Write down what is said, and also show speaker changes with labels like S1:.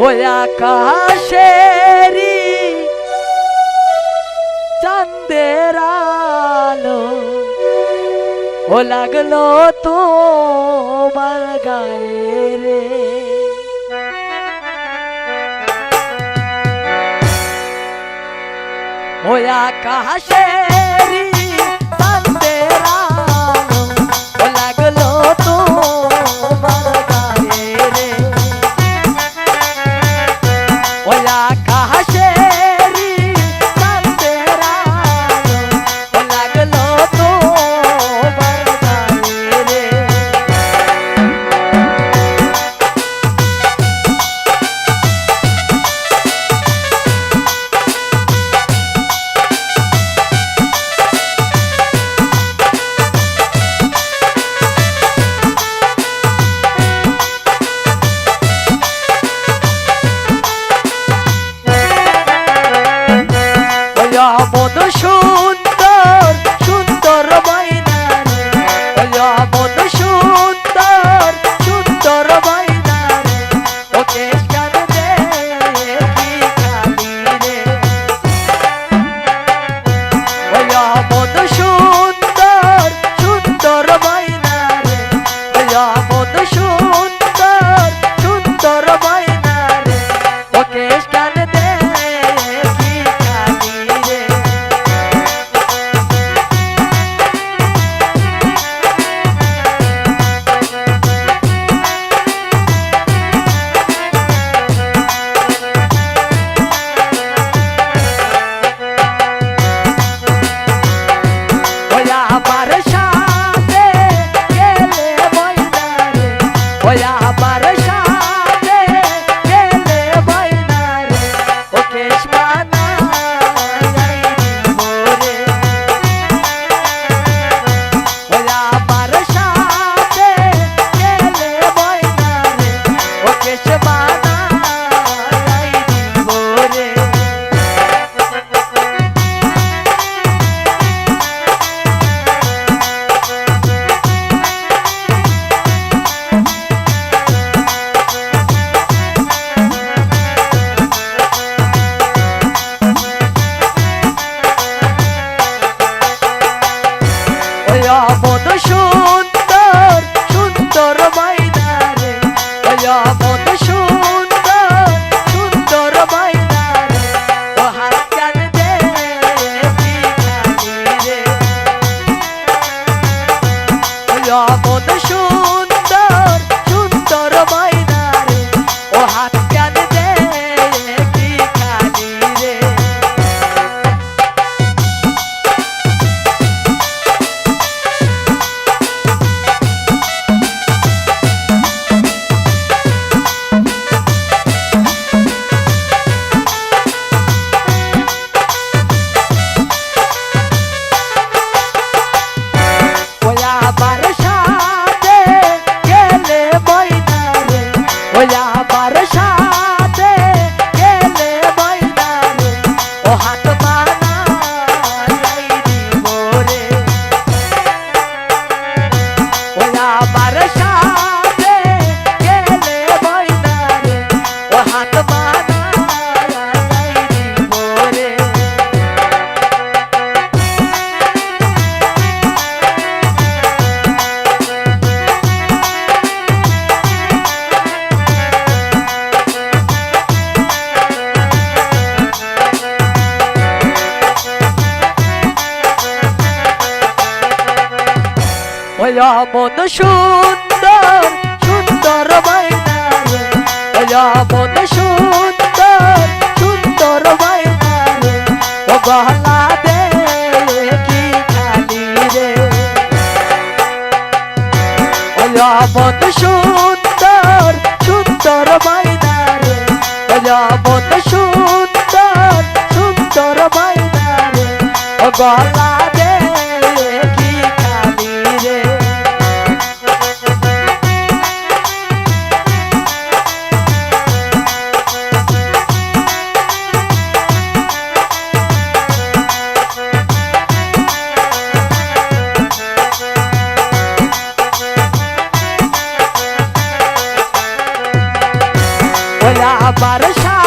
S1: ওই আকাশেরি চাঁদের আলো ও লাগলো তোমার গায়ে রে। ওই আকাশেরি চাঁদের আলো ও লাগলো তোমার গায়ে রে। ওই আকাশেরি চাঁদের আলো ও লাগলো তোমার গায়ে রে। মন সুন্দর সুন্দর বাইনারে মন সুন্দর সুন্দর বাইনারে ওকে কান দে কি খালি রে। মন সুন্দর সুন্দর বাইনারে মন সুন্দর সুন্দর বাইনারে ওকে কান দে কি খালি রে। আমার সাথে গেলে বাইনারে আমার সাথে গেলে বাইনারে ও কেশমানা মোরে। আমার সাথে গেলে বাইনারে ও কেশমানা মোরে। মন সুন্দর সুন্দর বাইনারে মন সুন্দর সুন্দর বাইনারে ও হাত কান দে কি খালি রে। মন সুন্দর সুন্দর বাইনারে ও হাত কান দে কি খালি রে। আমার সাথে গেলে বাইনারে আমার সাথে গেলে বাইনারে ও হাত মানা মোরে। আমার সাথে গেলে বাইনারে ও হাত মানা মোরে। মন সুন্দর সুন্দর বাইনারে মন সুন্দর সুন্দর বাইনারে ও গহনা দে কি খালি রে। মন সুন্দর সুন্দর বাইনারে মন সুন্দর সুন্দর বাইনারে ও গহনা দে কি খালি রে। আমার